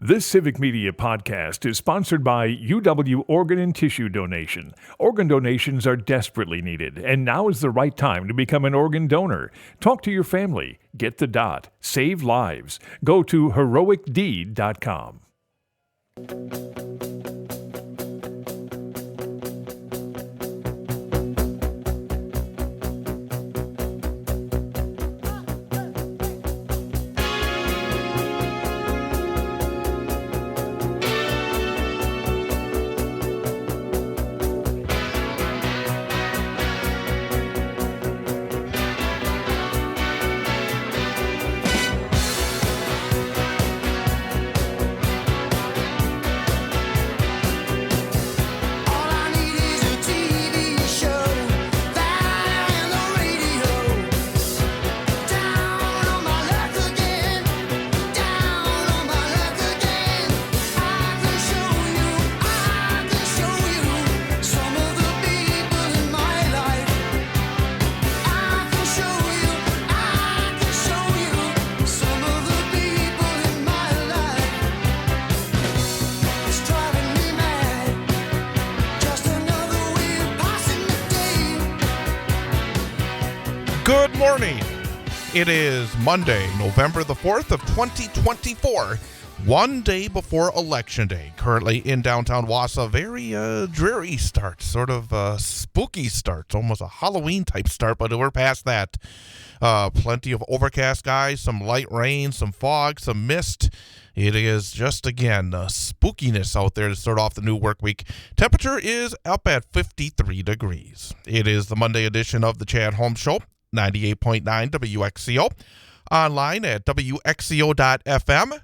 This Civic Media podcast is sponsored by UW Organ and Tissue Donation. Organ donations are desperately needed, and now is the right time to become an organ donor. Talk to your family. Get the dot. Save lives. Go to heroicdeed.com. Good morning. It is Monday, November the 4th of 2024, one day before Election Day. Currently in downtown Wausau, very dreary start, sort of spooky start, almost a Halloween-type start, but we're past that. Plenty of overcast skies, some light rain, some fog, some mist. It is just, again, spookiness out there to start off the new work week. Temperature is up at 53 degrees. It is the Monday edition of the Chad Holmes Show. 98.9 WXCO, online at WXCO.FM,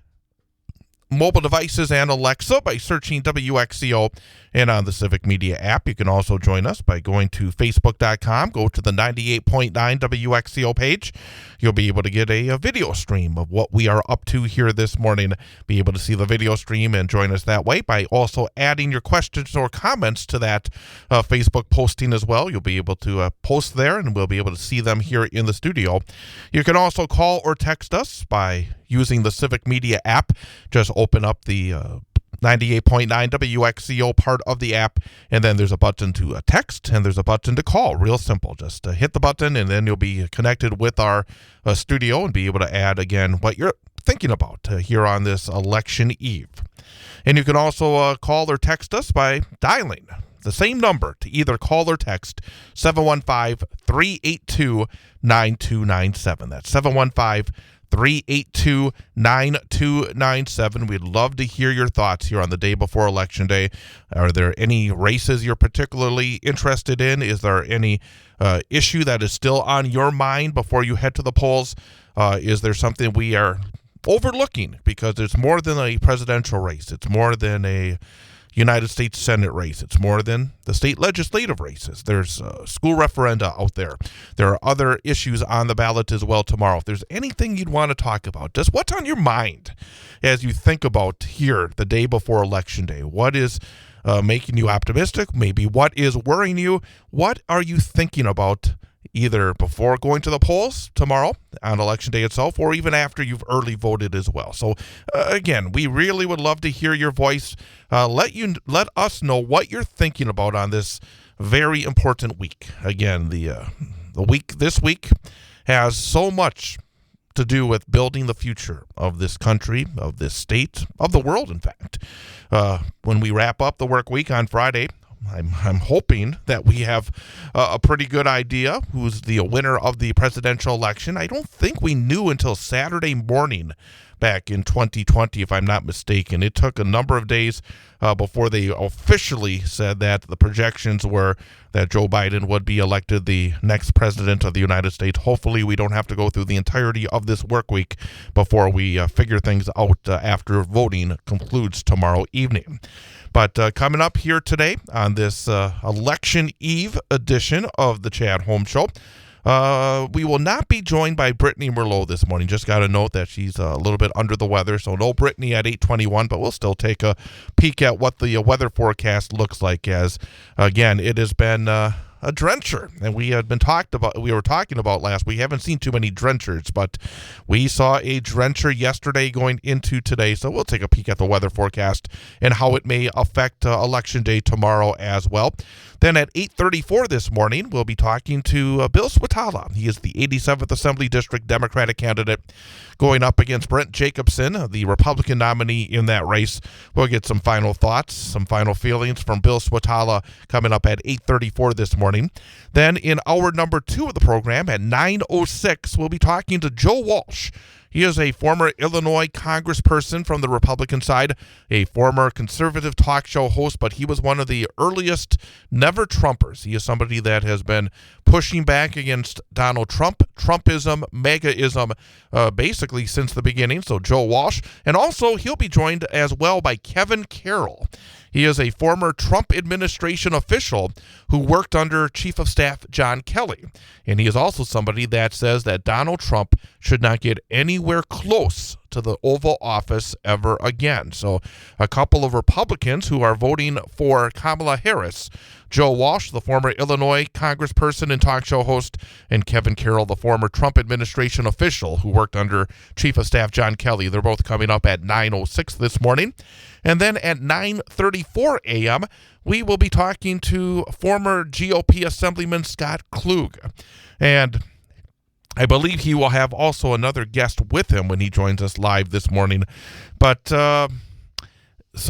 mobile devices and Alexa by searching WXCO, and on the Civic Media app. You can also join us by going to Facebook.com, go to the 98.9 WXCO page. You'll be able to get a video stream of what we are up to here this morning. Be able to see the video stream and join us that way by also adding your questions or comments to that Facebook posting as well. You'll be able to post there, and we'll be able to see them here in the studio. You can also call or text us by using the Civic Media app. Just open up the 98.9 WXCO part of the app, and then there's a button to text, and there's a button to call. Real simple. Just hit the button, and then you'll be connected with our studio and be able to add, again, what you're thinking about here on this election eve. And you can also call or text us by dialing the same number to either call or text 715-382-9297. That's 715-382-9297. We'd love to hear your thoughts here on the day before Election Day. Are there any races you're particularly interested in? Is there any issue that is still on your mind before you head to the polls? Is there something we are overlooking? Because it's more than a presidential race. It's more than a United States Senate race. It's more than the state legislative races. There's school referenda out there. There are other issues on the ballot as well tomorrow. If there's anything you'd want to talk about, just what's on your mind as you think about here the day before Election Day? What is making you optimistic? Maybe what is worrying you? What are you thinking about either before going to the polls tomorrow on Election Day itself, or even after you've early voted as well? So again, we really would love to hear your voice. Let us know what you're thinking about on this very important week. Again, the week this week has so much to do with building the future of this country, of this state, of the world, in fact. When we wrap up the work week on Friday, I'm hoping that we have a pretty good idea who's the winner of the presidential election. I don't think we knew until Saturday morning back in 2020, if I'm not mistaken. It took a number of days before they officially said that the projections were that Joe Biden would be elected the next president of the United States. Hopefully we don't have to go through the entirety of this work week before we figure things out after voting concludes tomorrow evening. But coming up here today on this Election Eve edition of the Chad Holmes Show, we will not be joined by Brittany Merlot this morning. Just got to note that she's a little bit under the weather, so no Brittany at 8:21, but we'll still take a peek at what the weather forecast looks like as, again, it has been a drencher, and we were talking about last week. We haven't seen too many drenchers, but we saw a drencher yesterday going into today. So we'll take a peek at the weather forecast and how it may affect Election Day tomorrow as well. Then at 8:34 this morning, we'll be talking to Bill Switalla. He is the 87th Assembly District Democratic candidate going up against Brent Jacobson, the Republican nominee in that race. We'll get some final thoughts, some final feelings from Bill Switalla coming up at 8:34 this morning. Then in hour number 2 of the program at 9:06, we'll be talking to Joe Walsh. He is a former Illinois congressperson from the Republican side, a former conservative talk show host, but he was one of the earliest never-Trumpers. He is somebody that has been pushing back against Donald Trump, Trumpism, MAGAism, basically since the beginning. So Joe Walsh. And also he'll be joined as well by Kevin Carroll. He is a former Trump administration official who worked under Chief of Staff John Kelly. And he is also somebody that says that Donald Trump should not get anywhere close to the Oval Office ever again. So a couple of Republicans who are voting for Kamala Harris: Joe Walsh, the former Illinois congressperson and talk show host, and Kevin Carroll, the former Trump administration official who worked under Chief of Staff John Kelly. They're both coming up at 9:06 this morning. And then at 9:34 a.m., we will be talking to former GOP Assemblyman Scott Klug. And I believe he will have also another guest with him when he joins us live this morning. But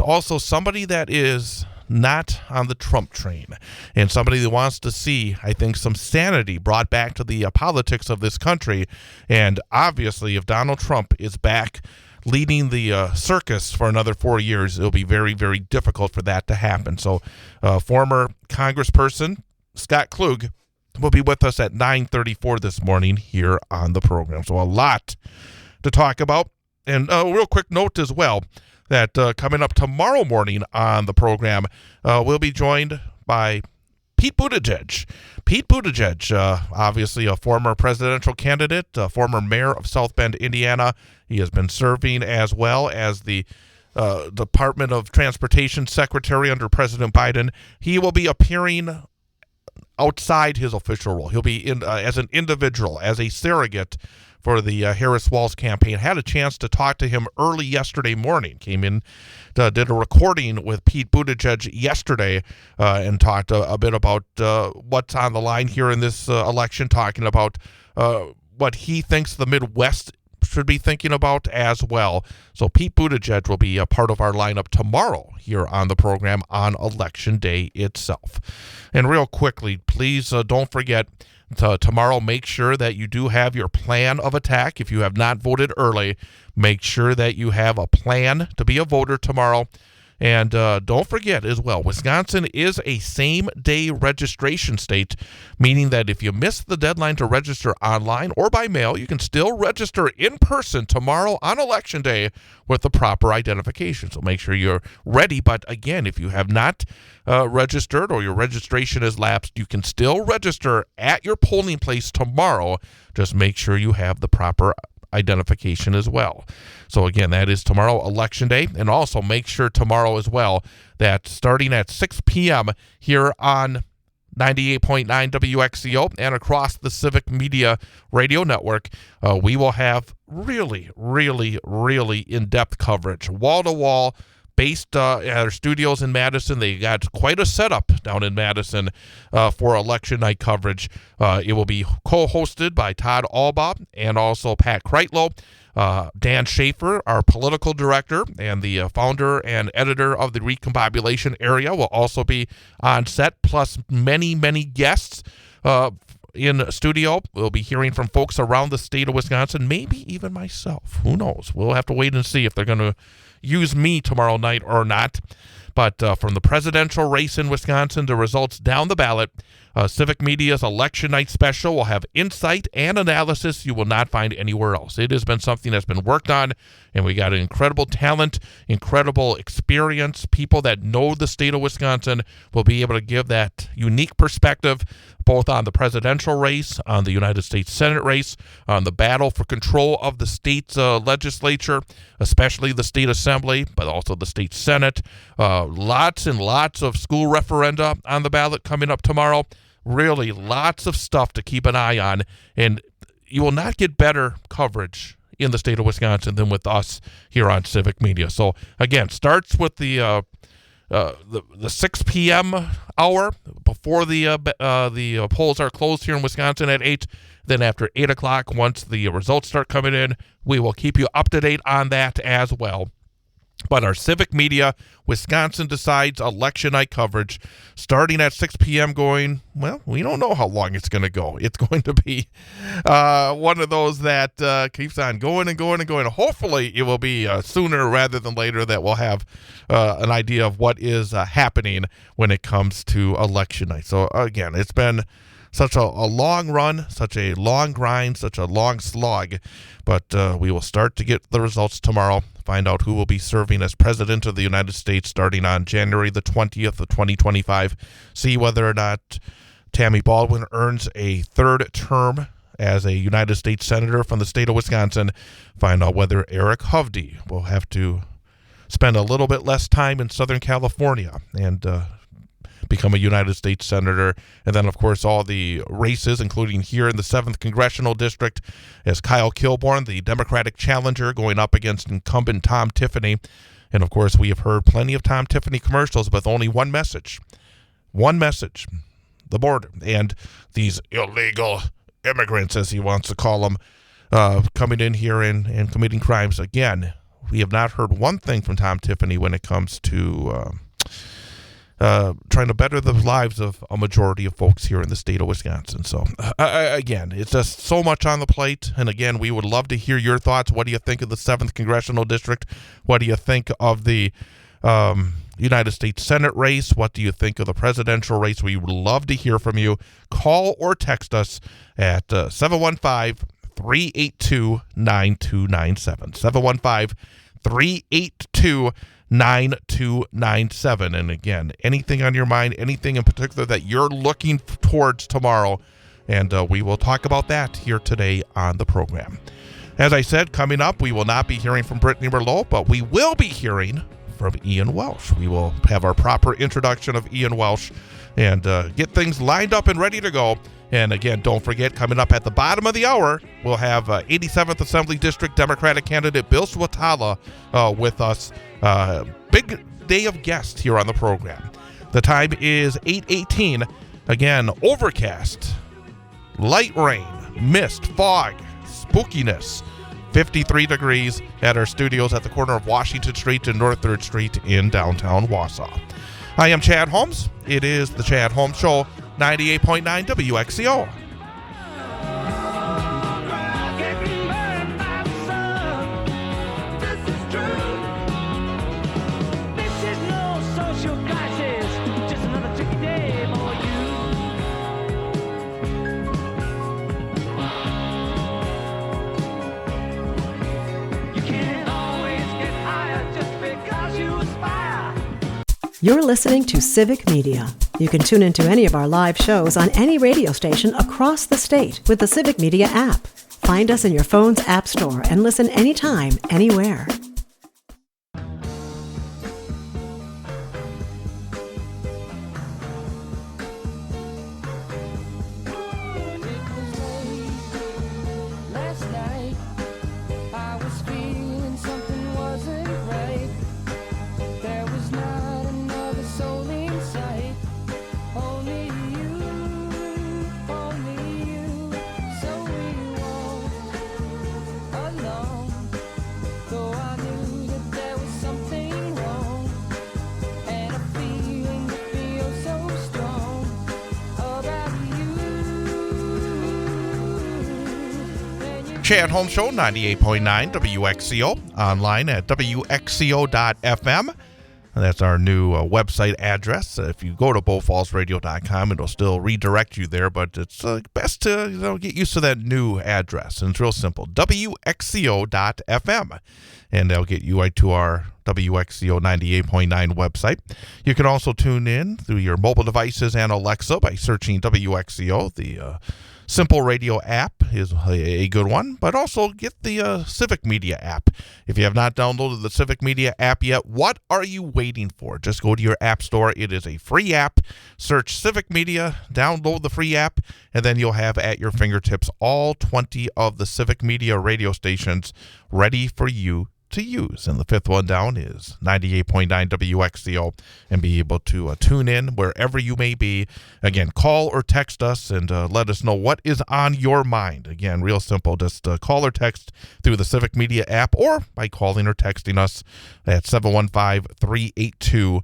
also somebody that is not on the Trump train, and somebody that wants to see, I think, some sanity brought back to the politics of this country. And obviously, if Donald Trump is back leading the circus for another 4 years, it'll be very, very difficult for that to happen. So former Congressperson Scott Klug will be with us at 9:34 this morning here on the program. So a lot to talk about. And a real quick note as well, that coming up tomorrow morning on the program, we'll be joined by Pete Buttigieg. Pete Buttigieg, obviously a former presidential candidate, a former mayor of South Bend, Indiana. He has been serving as well as the Department of Transportation Secretary under President Biden. He will be appearing outside his official role. He'll be in as an individual, as a surrogate for the Harris-Walz campaign. Had a chance to talk to him early yesterday morning. Came in, did a recording with Pete Buttigieg yesterday and talked a bit about what's on the line here in this election, talking about what he thinks the Midwest should be thinking about as well. So Pete Buttigieg will be a part of our lineup tomorrow here on the program on Election Day itself. And real quickly, please don't forget, tomorrow, make sure that you do have your plan of attack. If you have not voted early, make sure that you have a plan to be a voter tomorrow. And don't forget as well, Wisconsin is a same-day registration state, meaning that if you miss the deadline to register online or by mail, you can still register in person tomorrow on Election Day with the proper identification. So make sure you're ready. But again, if you have not registered or your registration has lapsed, you can still register at your polling place tomorrow. Just make sure you have the proper identification as well. So again, that is tomorrow, Election Day. And also make sure tomorrow as well that starting at 6 p.m. here on 98.9 WXCO and across the Civic Media Radio Network, we will have really, really, really in-depth coverage, wall-to-wall, based at our studios in Madison. They got quite a setup down in Madison for election night coverage. It will be co-hosted by Todd Albaugh and also Pat Kreitlow. Dan Schaefer, our political director and the founder and editor of the Recombobulation Area, will also be on set, plus many, many guests in studio. We'll be hearing from folks around the state of Wisconsin, maybe even myself. Who knows? We'll have to wait and see if they're going to use me tomorrow night or not. But from the presidential race in Wisconsin, the results down the ballot, Civic Media's Election Night Special will have insight and analysis you will not find anywhere else. It has been something that's been worked on, and we got an incredible talent, incredible experience. People that know the state of Wisconsin will be able to give that unique perspective, both on the presidential race, on the United States Senate race, on the battle for control of the state legislature, especially the state assembly, but also the state Senate. Lots and lots of school referenda on the ballot coming up tomorrow. Really, lots of stuff to keep an eye on, and you will not get better coverage in the state of Wisconsin than with us here on Civic Media. So again, starts with the 6 p.m. hour before the polls are closed here in Wisconsin at 8. Then after 8 o'clock, once the results start coming in, we will keep you up to date on that as well. But our Civic Media Wisconsin Decides election night coverage starting at 6 p.m. going, well, we don't know how long it's going to go. It's going to be one of those that keeps on going and going and going. Hopefully it will be sooner rather than later that we'll have an idea of what is happening when it comes to election night. So again, it's been such a long run, such a long grind, such a long slog. But we will start to get the results tomorrow, find out who will be serving as President of the United States starting on January the 20th of 2025, see whether or not Tammy Baldwin earns a third term as a United States Senator from the state of Wisconsin, find out whether Eric Hovde will have to spend a little bit less time in Southern California and become a United States Senator. And then, of course, all the races, including here in the 7th Congressional District, as Kyle Kilborn, the Democratic challenger, going up against incumbent Tom Tiffany. And, of course, we have heard plenty of Tom Tiffany commercials with only one message, the border. And these illegal immigrants, as he wants to call them, coming in here and committing crimes. Again, we have not heard one thing from Tom Tiffany when it comes to trying to better the lives of a majority of folks here in the state of Wisconsin. So, again, it's just so much on the plate. And, again, we would love to hear your thoughts. What do you think of the 7th Congressional District? What do you think of the United States Senate race? What do you think of the presidential race? We would love to hear from you. Call or text us at 715-382-9297. 715-382-9297. And again, anything on your mind, anything in particular that you're looking towards tomorrow, and we will talk about that here today on the program. As I said, coming up, we will not be hearing from Brittany Merlot, but we will be hearing from Ian Welsh. We will have our proper introduction of Ian Welsh and get things lined up and ready to go. And again, don't forget, coming up at the bottom of the hour, we'll have 87th Assembly District Democratic candidate Bill Switalla with us. Big day of guests here on the program. The time is 8:18. Again, overcast, light rain, mist, fog, spookiness. 53 degrees at our studios at the corner of Washington Street and North 3rd Street in downtown Wausau. I am Chad Holmes. It is the Chad Holmes Show, 98.9 WXCO. You're listening to Civic Media. You can tune into any of our live shows on any radio station across the state with the Civic Media app. Find us in your phone's app store and listen anytime, anywhere. Chad Holmes Show, 98.9 WXCO, online at WXCO.FM. And that's our new website address. If you go to BowFallsRadio.com, it'll still redirect you there, but it's best to get used to that new address. And it's real simple, WXCO.FM. and they'll get you right to our WXCO 98.9 website. You can also tune in through your mobile devices and Alexa by searching WXCO. The Simple Radio app is a good one, but also get the Civic Media app. If you have not downloaded the Civic Media app yet, what are you waiting for? Just go to your app store. It is a free app. Search Civic Media, download the free app, and then you'll have at your fingertips all 20 of the Civic Media radio stations ready for you to use. And the fifth one down is 98.9 WXCO, and be able to tune in wherever you may be. Again, call or text us and let us know what is on your mind. Again, real simple. Just call or text through the Civic Media app or by calling or texting us at 715-382-9297.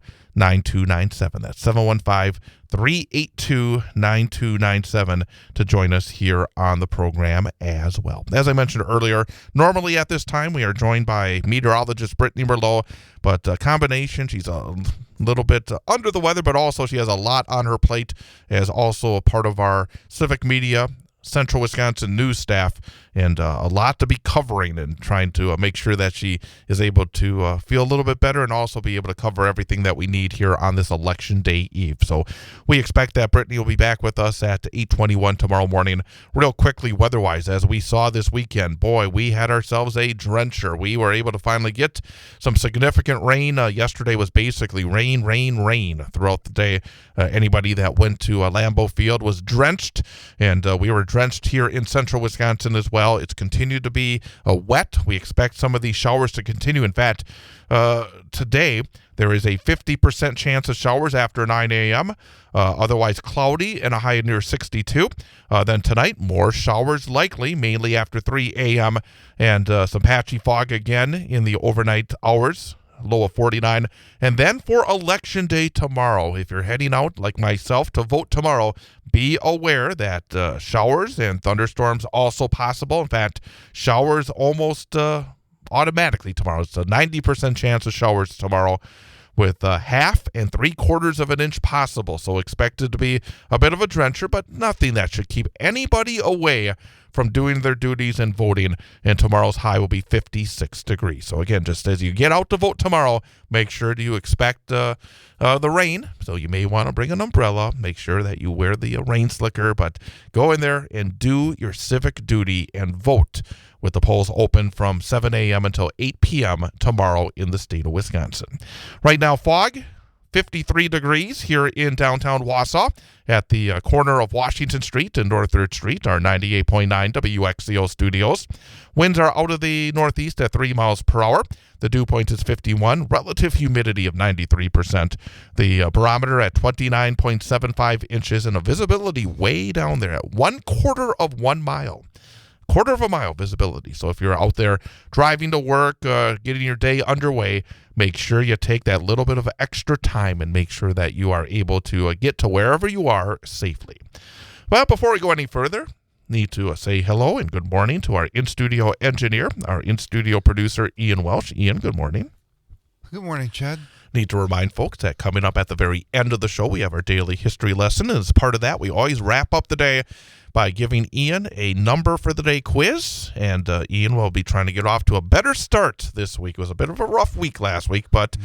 That's 715-382-9297 to join us here on the program as well. As I mentioned earlier, normally at this time we are joined by meteorologist Brittany Merlot, but a combination, she's a little bit under the weather, but also she has a lot on her plate as also a part of our Civic Media Central Wisconsin news staff, and a lot to be covering and trying to make sure that she is able to feel a little bit better and also be able to cover everything that we need here on this Election Day Eve. So we expect that Brittany will be back with us at 8:21 tomorrow morning. Real quickly, weather-wise, as we saw this weekend, boy, we had ourselves a drencher. We were able to finally get some significant rain. Yesterday was basically rain throughout the day. Anybody that went to Lambeau Field was drenched, and we were drenched here in central Wisconsin as well. It's continued to be wet. We expect some of these showers to continue. In fact, today there is a 50% chance of showers after 9 a.m., otherwise cloudy and a high near 62. Then tonight, more showers likely, mainly after 3 a.m., and some patchy fog again in the overnight hours. Low of 49. And then for Election Day tomorrow, if you're heading out like myself to vote tomorrow, be aware that showers and thunderstorms also possible. In fact, showers almost automatically tomorrow. It's a 90% chance of showers tomorrow, with 1/2 and 3/4 of an inch possible. So expected to be a bit of a drencher, but nothing that should keep anybody away from doing their duties and voting. And tomorrow's high will be 56 degrees. So again, just as you get out to vote tomorrow, make sure you expect the rain. So you may want to bring an umbrella. Make sure that you wear the rain slicker, but go in there and do your civic duty and vote, with the polls open from 7 a.m. until 8 p.m. tomorrow in the state of Wisconsin. Right now, fog, 53 degrees here in downtown Wausau at the corner of Washington Street and North 3rd Street, our 98.9 WXCO studios. Winds are out of the northeast at 3 miles per hour. The dew point is 51, relative humidity of 93%. The barometer at 29.75 inches, and a visibility way down there at 1/4 of 1 mile. 1/4 of a mile visibility. So if you're out there driving to work, getting your day underway, make sure you take that little bit of extra time and make sure that you are able to get to wherever you are safely. Well, before we go any further, need to say hello and good morning to our in-studio engineer, our in-studio producer, Ian Welsh. Ian, good morning. Good morning, Chad. Need to remind folks that coming up at the very end of the show, we have our daily history lesson. And as part of that, we always wrap up the day by giving Ian a number for the day quiz. And Ian will be trying to get off to a better start this week. It was a bit of a rough week last week, but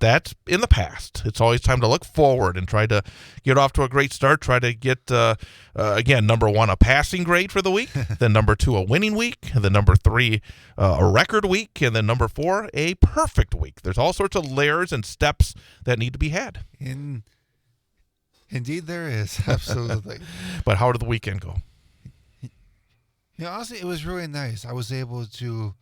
that's in the past. It's always time to look forward and try to get off to a great start. Try to get, again, number 1, a passing grade for the week. Then number 2, a winning week. And then number 3, a record week. And then number 4, a perfect week. There's all sorts of layers and steps that need to be had. Indeed there is. Absolutely. But how did the weekend go? Honestly, it was really nice. I was able to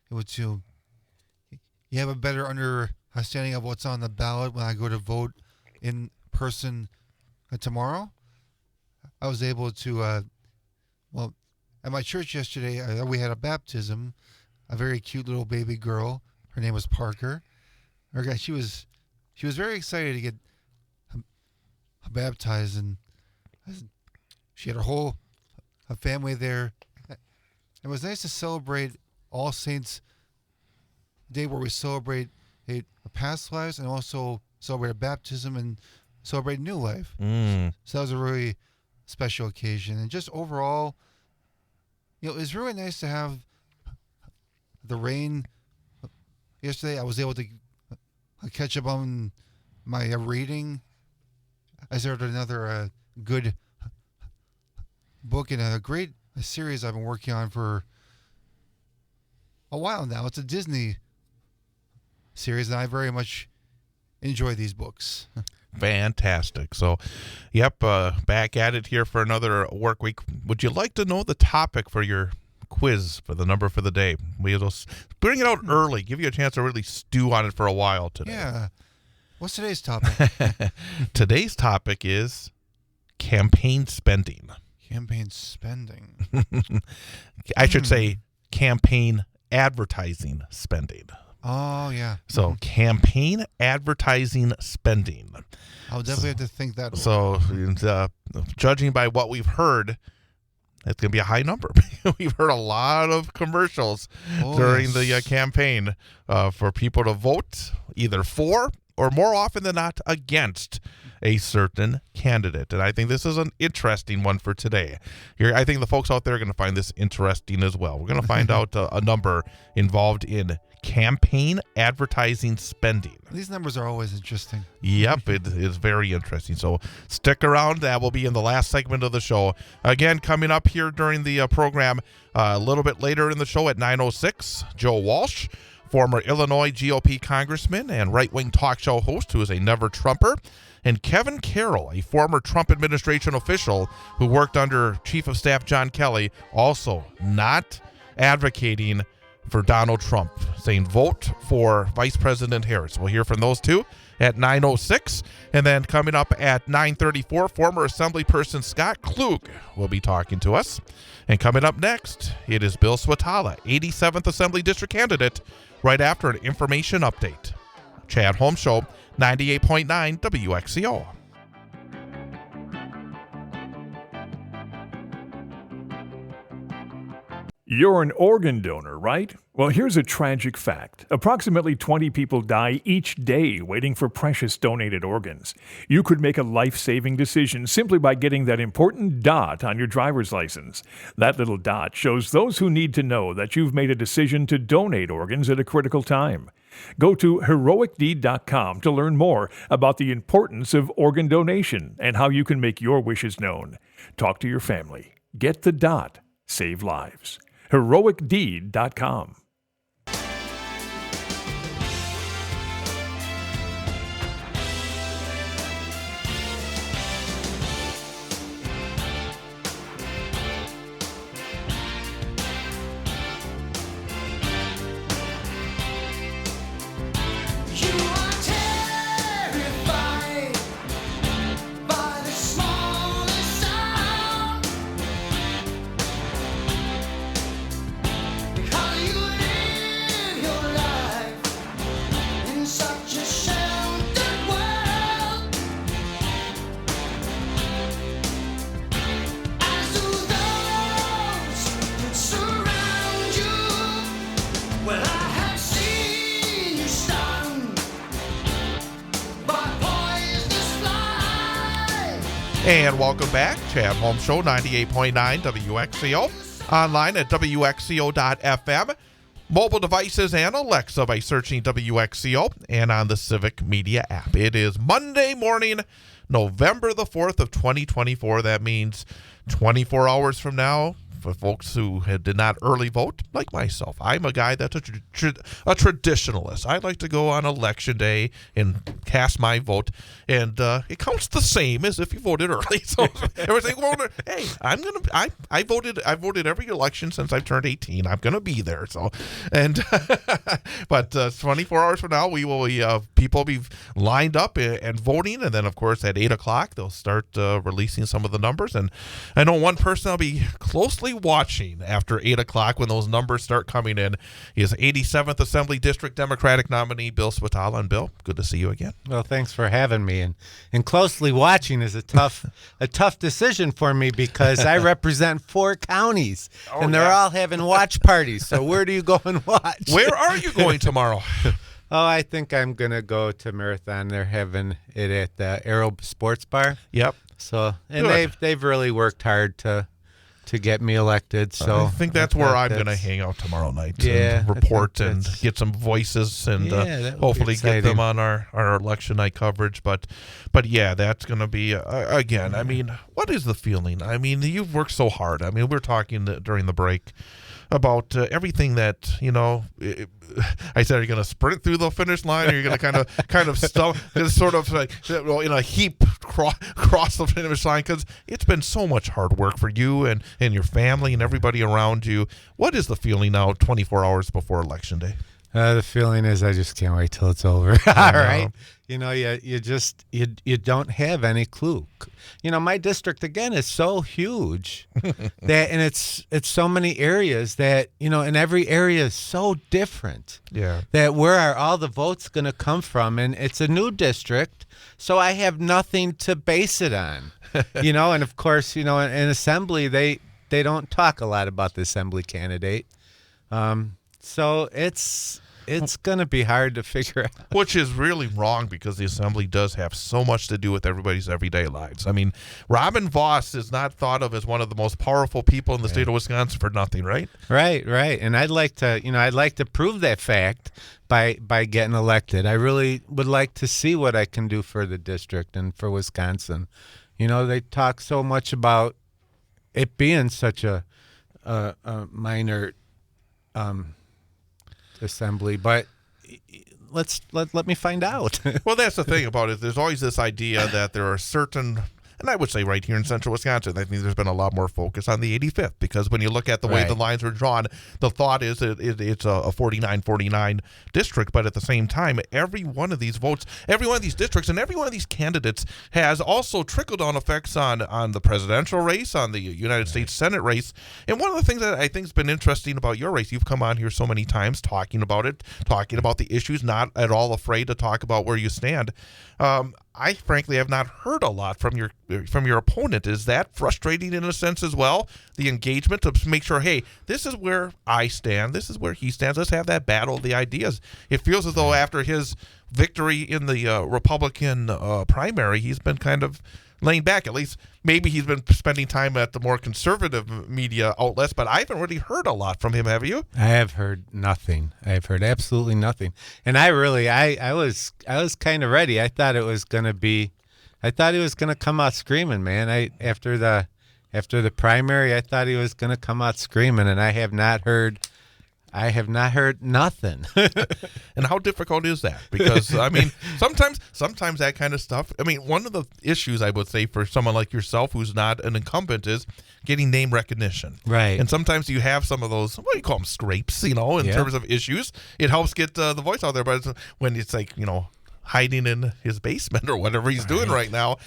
you have a better understanding of what's on the ballot when I go to vote in person tomorrow. I was able to, at my church yesterday, we had a baptism, a very cute little baby girl. Her name was Parker. She was very excited to get baptized, and she had her family there. It was nice to celebrate All Saints Day, where we celebrate past lives and also celebrate a baptism and celebrate new life. So that was a really special occasion. And just overall, it was really nice to have the rain yesterday. I was able to catch up on my reading. I started another good book and a series I've been working on for a while now. It's a Disney series, and I very much enjoy these books. Fantastic. So, yep, back at it here for another work week. Would you like to know the topic for your quiz for the number for the day? We'll bring it out early, give you a chance to really stew on it for a while today. Yeah. What's today's topic? Today's topic is campaign spending. Campaign spending. I should say campaign advertising spending. Oh, yeah. So campaign advertising spending. I'll definitely have to think that over. So judging by what we've heard, it's going to be a high number. We've heard a lot of commercials during the campaign for people to vote either for or more often than not against a certain candidate. And I think this is an interesting one for today. I think the folks out there are going to find this interesting as well. We're going to find out a number involved in campaign advertising spending. These numbers are always interesting. Yep, it is very interesting. So stick around. That will be in the last segment of the show. Again, coming up here during the program a little bit later in the show at 9:06, Joe Walsh, former Illinois GOP congressman and right-wing talk show host who is a never-Trumper, and Kevin Carroll, a former Trump administration official who worked under Chief of Staff John Kelly, also not advocating for Donald Trump, saying vote for Vice President Harris. We'll hear from those two at 9:06. And then coming up at 9:34, former Assemblyperson Scott Klug will be talking to us. And coming up next, it is Bill Switalla, 87th Assembly District candidate, right after an information update. Chad Holmes Show, 98.9 WXCO. You're an organ donor, right? Well, here's a tragic fact. Approximately 20 people die each day waiting for precious donated organs. You could make a life-saving decision simply by getting that important dot on your driver's license. That little dot shows those who need to know that you've made a decision to donate organs at a critical time. Go to heroicdeed.com to learn more about the importance of organ donation and how you can make your wishes known. Talk to your family. Get the dot. Save lives. heroicdeed.com. And welcome back. Chad Holmes Show, 98.9 WXCO. Online at WXCO.FM. Mobile devices and Alexa by searching WXCO and on the Civic Media app. It is Monday morning, November the 4th of 2024. That means 24 hours from now, for folks who did not early vote, like myself. I'm a guy that's a traditionalist. I like to go on election day and cast my vote, and it counts the same as if you voted early. So everything voted. Hey, I voted every election since I've turned 18. I'm gonna be there. So, and but 24 hours from now, we will people will be lined up and voting, and then of course at 8 o'clock they'll start releasing some of the numbers. And I know one person I'll be closely watching after 8 o'clock when those numbers start coming in. He is 87th Assembly District Democratic nominee Bill Switalla. And Bill, good to see you again. Well, thanks for having me. And closely watching is a tough decision for me because I represent 4 counties and they're all having watch parties. So where do you go and watch? Where are you going tomorrow? Oh, I think I'm gonna go to Marathon. They're having it at the Aero Sports Bar. Yep. So and they've really worked hard to to get me elected. So I think that's where I'm going to hang out tomorrow night. Yeah, and report and get some voices and hopefully get them on our election night coverage. But yeah, that's going to be again. I mean, what is the feeling? I mean, you've worked so hard. I mean, we're talking during the break about everything that I said, are you going to sprint through the finish line, or are you going to kind of stuff, sort of like in a heap cross the finish line? Because it's been so much hard work for you and your family and everybody around you. What is the feeling now, 24 hours before Election Day? The feeling is I just can't wait till it's over. All right. You don't have any clue. My district again is so huge that, and it's so many areas that, and every area is so different. Yeah. That where are all the votes going to come from? And it's a new district, so I have nothing to base it on. And of course, in assembly, they don't talk a lot about the assembly candidate. So it's going to be hard to figure out. Which is really wrong, because the assembly does have so much to do with everybody's everyday lives. I mean, Robin Voss is not thought of as one of the most powerful people in the state of Wisconsin for nothing, right? Right. And I'd like to prove that fact by getting elected. I really would like to see what I can do for the district and for Wisconsin. They talk so much about it being such a minor assembly, but let me find out. Well, that's the thing about it. There's always this idea that there are certain, and I would say right here in central Wisconsin, I think there's been a lot more focus on the 85th, because when you look at the way the lines are drawn, the thought is it's a 49-49 district, but at the same time, every one of these votes, every one of these districts, and every one of these candidates has also trickle-down effects on the presidential race, on the United States Senate race. And one of the things that I think has been interesting about your race, you've come on here so many times talking about it, talking about the issues, not at all afraid to talk about where you stand. I frankly have not heard a lot from your opponent. Is that frustrating in a sense as well? The engagement to make sure, hey, this is where I stand, this is where he stands. Let's have that battle of the ideas. It feels as though after his victory in the Republican primary, he's been kind of laying back. At least maybe he's been spending time at the more conservative media outlets, but I haven't really heard a lot from him. Have you? I have heard nothing. I have heard absolutely nothing. And I was kind of ready. I thought he was going to come out screaming, man. After the primary, I thought he was going to come out screaming, and I have not heard nothing. And how difficult is that? Because, I mean, sometimes that kind of stuff, I mean, one of the issues I would say for someone like yourself who's not an incumbent is getting name recognition. Right. And sometimes you have some of those, what do you call them, scrapes, in terms of issues. It helps get the voice out there. But when it's like, hiding in his basement or whatever he's doing right now,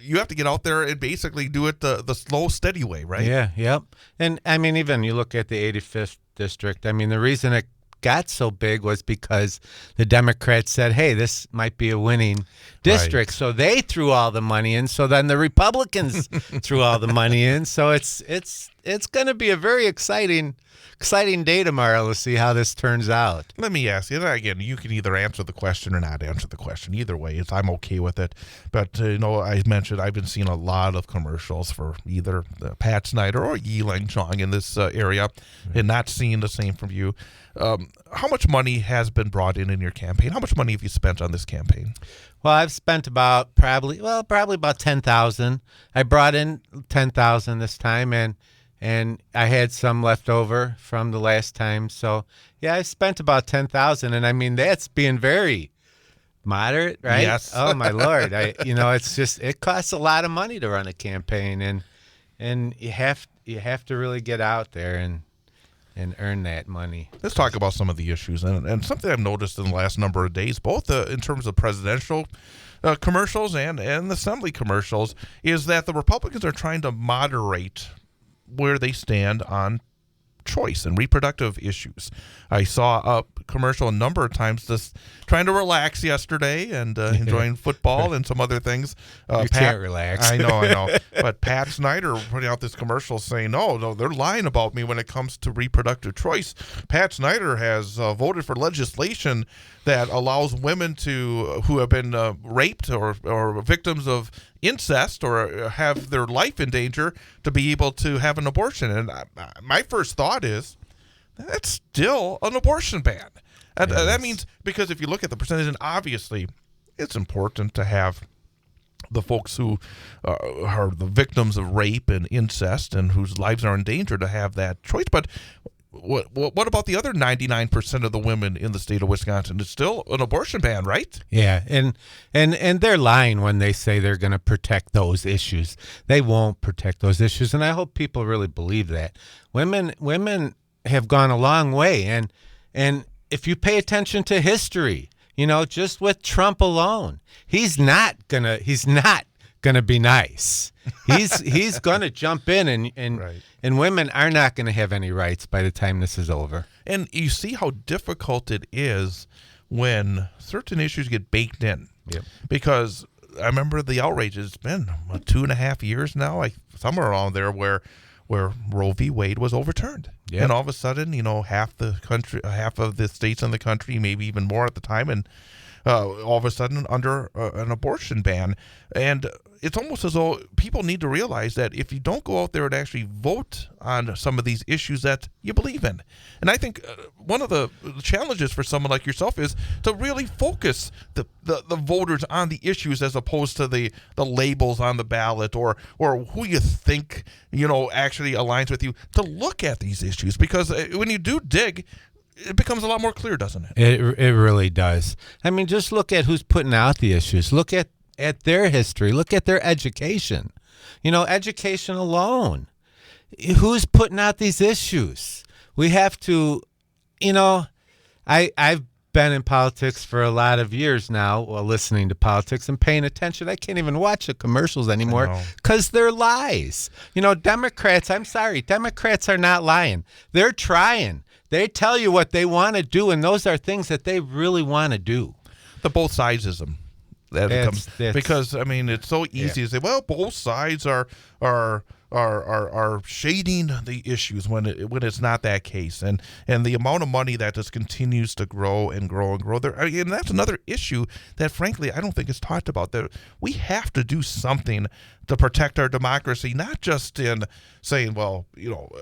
you have to get out there and basically do it the slow, steady way, right? Yeah, yep. And, I mean, even you look at the 85th district, I mean, the reason it got so big was because the Democrats said, hey, this might be a winning district. Right. So they threw all the money in. So then the Republicans threw all the money in. So it's going to be a very exciting day tomorrow to see how this turns out. Let me ask you, again, you can either answer the question or not answer the question. Either way, I'm okay with it. But, I mentioned I've been seeing a lot of commercials for either Pat Snyder or Yi-Ling Chong in this area, and not seeing the same from you. How much money has been brought in your campaign? How much money have you spent on this campaign? Well, I've spent probably about $10,000. I brought in $10,000 this time, and I had some left over from the last time. So, yeah, I spent about $10,000, and I mean, that's being very moderate, right? Yes. Oh, my Lord. It's just, it costs a lot of money to run a campaign, and you have to really get out there and earn that money. Let's talk about some of the issues. And something I've noticed in the last number of days, both in terms of presidential commercials and the assembly commercials, is that the Republicans are trying to moderate where they stand on choice and reproductive issues. I saw a commercial a number of times just trying to relax yesterday and enjoying football and some other things. Can't relax. I know. But Pat Snyder putting out this commercial saying, no, they're lying about me when it comes to reproductive choice. Pat Snyder has voted for legislation that allows women who have been raped or victims of incest or have their life in danger to be able to have an abortion. And my first thought is that's still an abortion ban. And that means, because if you look at the percentage, and obviously it's important to have the folks who are the victims of rape and incest and whose lives are in danger to have that choice. But what about the other 99% of the women in the state of Wisconsin? It's still an abortion ban, right? Yeah, and they're lying when they say they're going to protect those issues. They won't protect those issues, and I hope people really believe that. Women have gone a long way, and if you pay attention to history, just with Trump alone, he's not gonna be nice. He's gonna jump in, and women are not gonna have any rights by the time this is over. And you see how difficult it is when certain issues get baked in. Yep. Because I remember the outrage. It's been 2.5 years now, somewhere around there, where Roe v. Wade was overturned. Yep. And all of a sudden, half of the states in the country, maybe even more at the time, and all of a sudden under an abortion ban. And it's almost as though people need to realize that if you don't go out there and actually vote on some of these issues that you believe in. And I think one of the challenges for someone like yourself is to really focus the voters on the issues as opposed to the labels on the ballot or who you think, actually aligns with you, to look at these issues. Because when you do dig, it becomes a lot more clear, doesn't it? It really does. I mean, just look at who's putting out the issues. Look at their history. Look at their education. Education alone. Who's putting out these issues? We have to, I've been in politics for a lot of years now, listening to politics and paying attention. I can't even watch the commercials anymore because they're lies. Democrats, I'm sorry, Democrats are not lying. They're trying. They tell you what they want to do, and those are things that they really want to do. The both sidesism. Because it's so easy to say, well, both sides are shading the issues when it's not that case, and the amount of money that just continues to grow and grow and grow there. And that's another issue that, frankly, I don't think is talked about. That we have to do something to protect our democracy, not just in saying, well,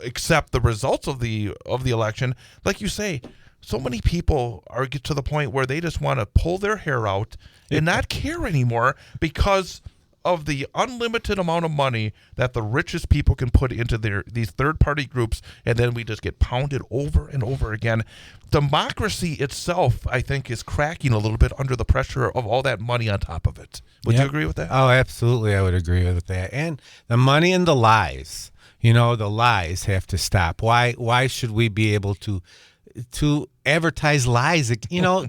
accept the results of the election, like you say. So many people get to the point where they just want to pull their hair out and not care anymore because of the unlimited amount of money that the richest people can put into these third-party groups, and then we just get pounded over and over again. Democracy itself, I think, is cracking a little bit under the pressure of all that money on top of it. Would you agree with that? Oh, absolutely, I would agree with that. And the money and the lies, the lies have to stop. Why should we be able to advertise lies?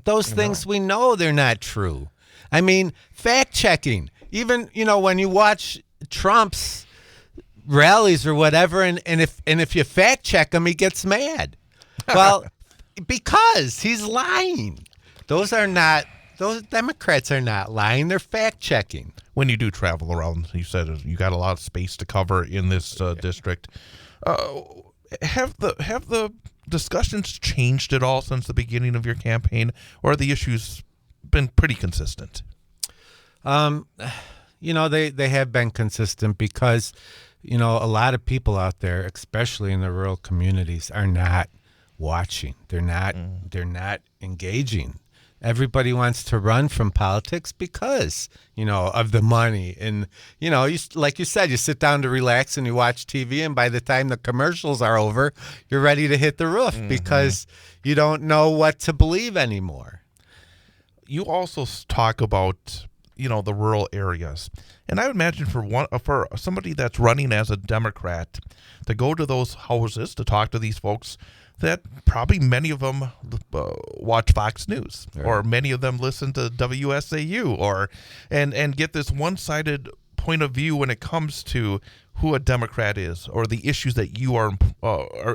Those things we know they're not true. I mean, fact checking. Even when you watch Trump's rallies or whatever, and if you fact check him, he gets mad. Well, because he's lying. Those Democrats are not lying. They're fact checking. When you do travel around, you said you got a lot of space to cover in this district. Have the discussions changed at all since the beginning of your campaign, or are the issues been pretty consistent? They have been consistent because, a lot of people out there, especially in the rural communities, are not watching. They're not engaging. Everybody wants to run from politics because, of the money. And, like you said, you sit down to relax and you watch TV, and by the time the commercials are over, you're ready to hit the roof because you don't know what to believe anymore. You also talk about, the rural areas. And I would imagine for somebody that's running as a Democrat to go to those houses to talk to these folks, that probably many of them watch Fox News, or many of them listen to WSAU, and get this one-sided point of view when it comes to who a Democrat is or the issues that you are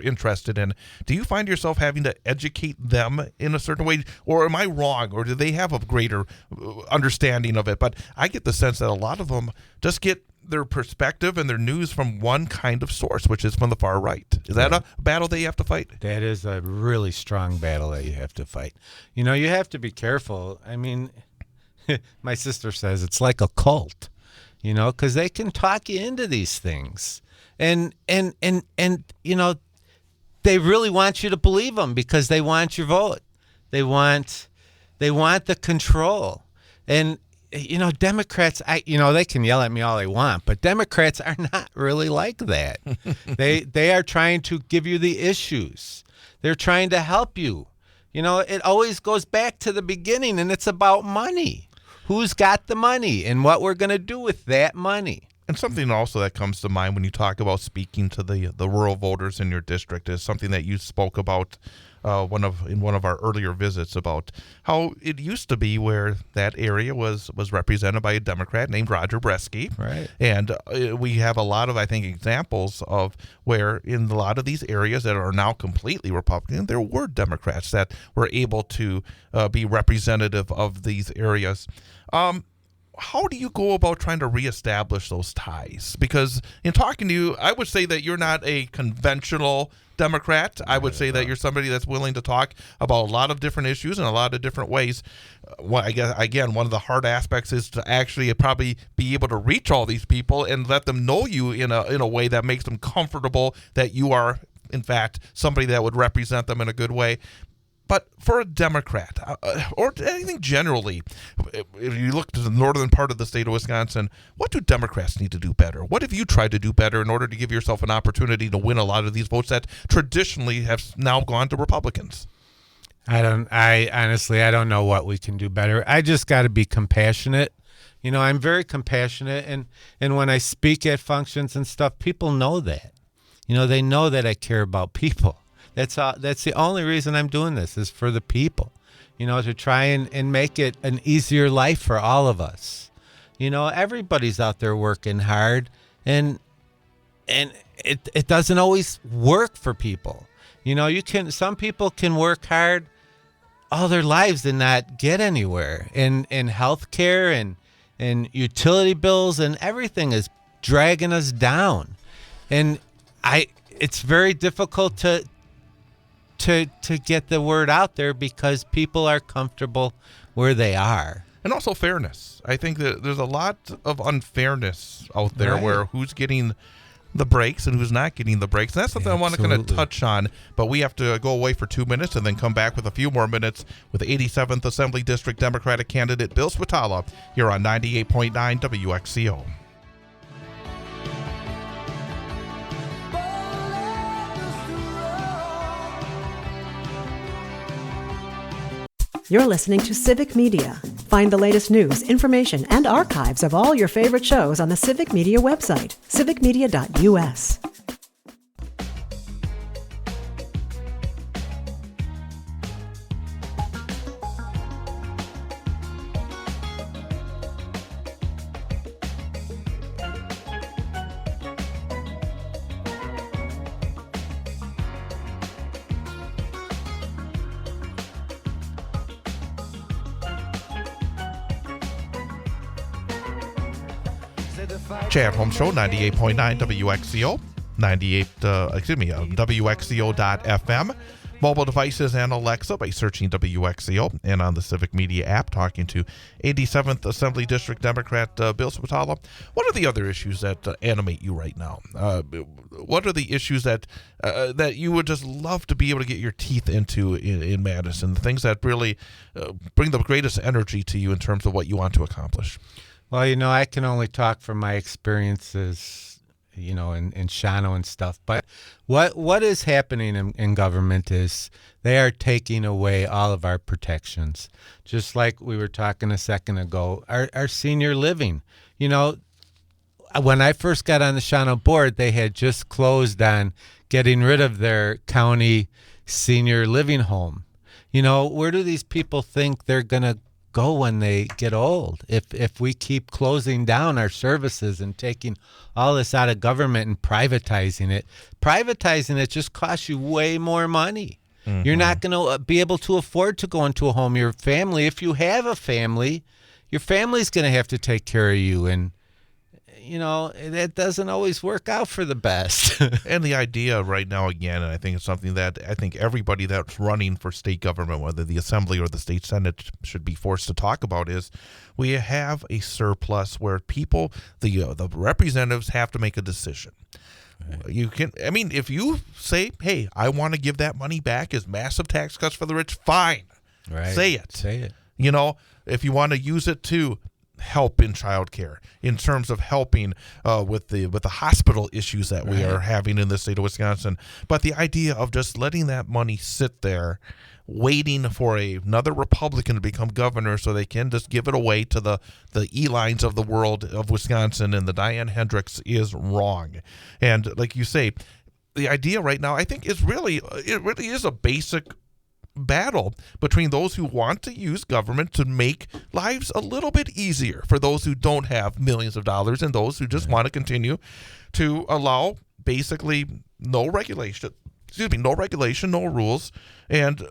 interested in. Do you find yourself having to educate them in a certain way, or am I wrong, or do they have a greater understanding of it? But I get the sense that a lot of them just get their perspective and their news from one kind of source, which is from the far right. Is that a battle that you have to fight? That is a really strong battle that you have to fight. You know, you have to be careful. I mean, my sister says it's like a cult, you know, because they can talk you into these things. And you know, they really want you to believe them because they want your vote. They want the control. And you know, Democrats, they can yell at me all they want, but Democrats are not really like that. They are trying to give you the issues. They're trying to help you. You know, it always goes back to the beginning, and it's about money. Who's got the money and what we're going to do with that money. And something also that comes to mind when you talk about speaking to the rural voters in your district is something that you spoke about in one of our earlier visits, about how it used to be where that area was represented by a Democrat named Roger Bresky. Right. And we have a lot of, I think, examples of where in a lot of these areas that are now completely Republican, there were Democrats that were able to be representative of these areas. How do you go about trying to reestablish those ties? Because in talking to you, I would say that you're not a conventional Democrat. I would say that you're somebody that's willing to talk about a lot of different issues in a lot of different ways. I guess, again, one of the hard aspects is to actually probably be able to reach all these people and let them know you in a way that makes them comfortable that you are, in fact, somebody that would represent them in a good way. But for a Democrat, or anything generally, if you look to the northern part of the state of Wisconsin, what do Democrats need to do better? What have you tried to do better in order to give yourself an opportunity to win a lot of these votes that traditionally have now gone to Republicans? I honestly don't know what we can do better. I just got to be compassionate. You know, I'm very compassionate, and when I speak at functions and stuff, people know that. You know, they know that I care about people. That's the only reason I'm doing this, is for the people, you know, to try and make it an easier life for all of us. You know, everybody's out there working hard, and it doesn't always work for people. You know, some people can work hard all their lives and not get anywhere. In healthcare and utility bills and everything is dragging us down. And it's very difficult to get the word out there because people are comfortable where they are. And also fairness. I think that there's a lot of unfairness out there, Right. where who's getting the breaks and who's not getting the breaks. And that's something I want to kind of touch on, but we have to go away for 2 minutes and then come back with a few more minutes with the 87th Assembly District Democratic candidate Bill Switalla here on 98.9 WXCO. You're listening to Civic Media. Find the latest news, information, and archives of all your favorite shows on the Civic Media website, civicmedia.us. Chad Home Show, 98.9 WXCO, WXCO.FM. Mobile devices and Alexa by searching WXCO, and on the Civic Media app, talking to 87th Assembly District Democrat Bill Switalla. What are the other issues that animate you right now? What are the issues that you would just love to be able to get your teeth into in Madison? The things that really bring the greatest energy to you in terms of what you want to accomplish? Well, you know, I can only talk from my experiences, you know, in Shawano and stuff. But what is happening in government is they are taking away all of our protections. Just like we were talking a second ago, our senior living. You know, when I first got on the Shawano board, they had just closed on getting rid of their county senior living home. You know, where do these people think they're going to go when they get old? If we keep closing down our services and taking all this out of government and privatizing it just costs you way more money. Mm-hmm. You're not going to be able to afford to go into a home. Your family, if you have a family, your family's going to have to take care of you. And that doesn't always work out for the best. And the idea right now, again, and I think it's something that I think everybody that's running for state government, whether the assembly or the state senate, should be forced to talk about is we have a surplus where people, the representatives, have to make a decision. You can, if you say, hey, I want to give that money back as massive tax cuts for the rich, fine. Right. Say it. Say it. If you want to use it to help in childcare, in terms of helping with the hospital issues that we are having in the state of Wisconsin. But the idea of just letting that money sit there, waiting for another Republican to become governor so they can just give it away to the Elines of the world of Wisconsin and the Diane Hendricks is wrong. And like you say, the idea right now, I think, it really is a basic battle between those who want to use government to make lives a little bit easier for those who don't have millions of dollars and those who just want to continue to allow basically no regulation, no rules, and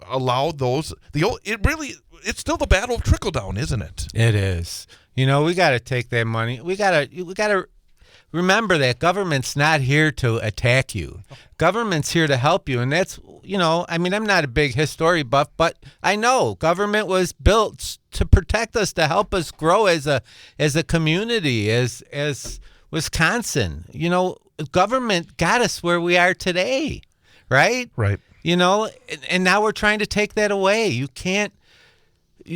allow those it's still the battle of trickle down, isn't it? It is. We got to take that money. We got to remember that government's not here to attack you. Government's here to help you. And that's, I'm not a big history buff, but I know government was built to protect us, to help us grow as a community, as Wisconsin. Government got us where we are today, right? Right. And now we're trying to take that away. You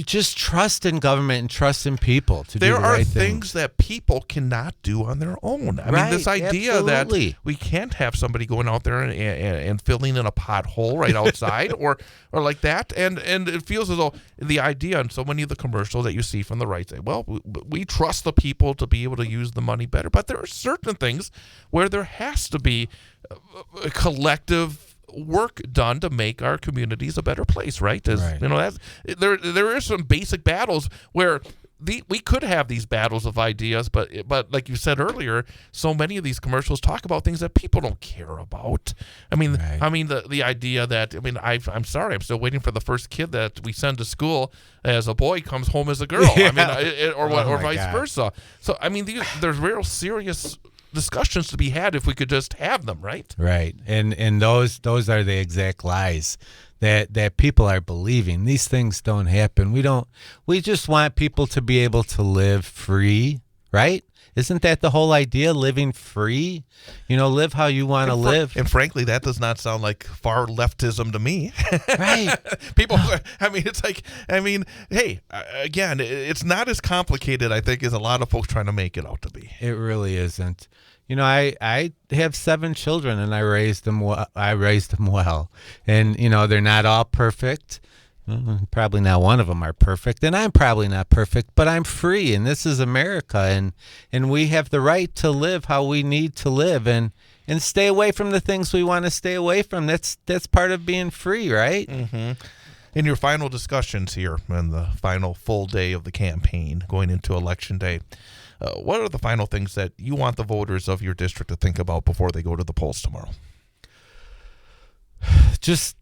just trust in government and trust in people to do the right thing. There are things that people cannot do on their own. I mean, this idea that we can't have somebody going out there and filling in a pothole right outside or like that. And it feels as though the idea and so many of the commercials that you see from the right say, well, we trust the people to be able to use the money better. But there are certain things where there has to be a collective work done to make our communities a better place, right? That's, there are some basic battles where we could have these battles of ideas, but like you said earlier, so many of these commercials talk about things that people don't care about. The idea that I'm sorry, I'm still waiting for the first kid that we send to school as a boy comes home as a girl. Or vice versa. So there's real serious discussions to be had if we could just have them, right? Right. And those are the exact lies that people are believing. These things don't happen. We just want people to be able to live free, right? Isn't that the whole idea, living free? Live how you want to live. And frankly, that does not sound like far leftism to me. Right. People, hey, again, it's not as complicated, I think, as a lot of folks trying to make it out to be. It really isn't. I have 7 children, and I raised them well. And they're not all perfect. Probably not one of them are perfect, and I'm probably not perfect, but I'm free, and this is America, and we have the right to live how we need to live, and stay away from the things we want to stay away from. That's part of being free, right? Mm-hmm. In your final discussions here on the final full day of the campaign going into Election Day, what are the final things that you want the voters of your district to think about before they go to the polls tomorrow? Just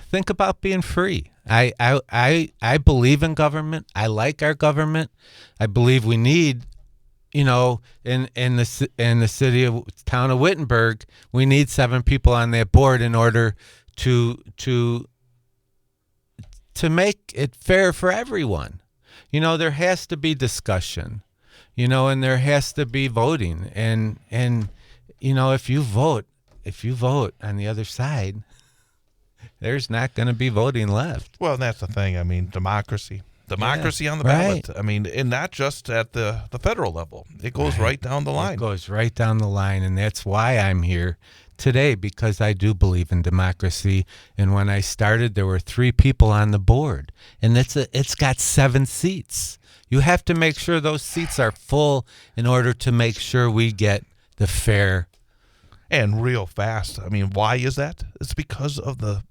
think about being free. I believe in government. I like our government. I believe we need, in the town of Wittenberg, we need 7 people on that board in order to make it fair for everyone. There has to be discussion, and there has to be voting. And if you vote on the other side, there's not going to be voting left. Well, that's the thing. Democracy on the ballot. Right. And not just at the federal level. It goes right down the line. It goes right down the line, and that's why I'm here today, because I do believe in democracy. And when I started, there were 3 people on the board, and it's got 7 seats. You have to make sure those seats are full in order to make sure we get the fair. And real fast. Why is that? It's because of the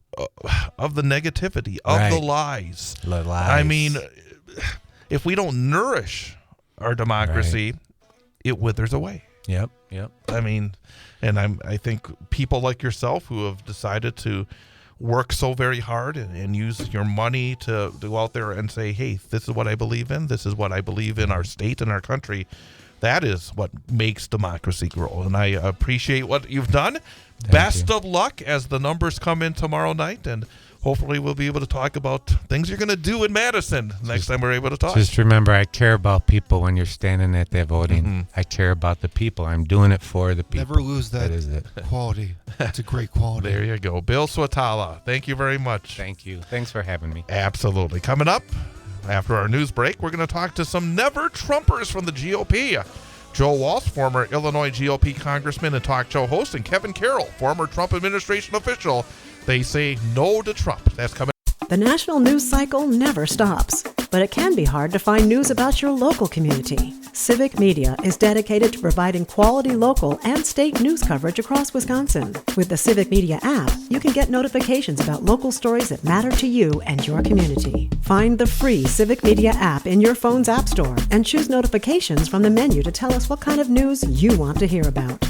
negativity, of the lies. The lies. If we don't nourish our democracy, it withers away. Yep. I think people like yourself who have decided to work so very hard and use your money to go out there and say, hey, this is what I believe in. This is what I believe in our state and our country. That is what makes democracy grow. And I appreciate what you've done. Best of luck as the numbers come in tomorrow night. And hopefully we'll be able to talk about things you're going to do in Madison next time we're able to talk. Just remember, I care about people when you're standing at that voting. Mm-hmm. I care about the people. I'm doing it for the people. Never lose that is it. quality. It's a great quality. There you go. Bill Switalla, thank you very much. Thank you. Thanks for having me. Absolutely. Coming up after our news break, we're going to talk to some never-Trumpers from the GOP. Joe Walsh, former Illinois GOP congressman and talk show host, and Kevin Carroll, former Trump administration official. They say no to Trump. That's coming. The national news cycle never stops, but it can be hard to find news about your local community. Civic Media is dedicated to providing quality local and state news coverage across Wisconsin. With the Civic Media app, you can get notifications about local stories that matter to you and your community. Find the free Civic Media app in your phone's app store and choose notifications from the menu to tell us what kind of news you want to hear about.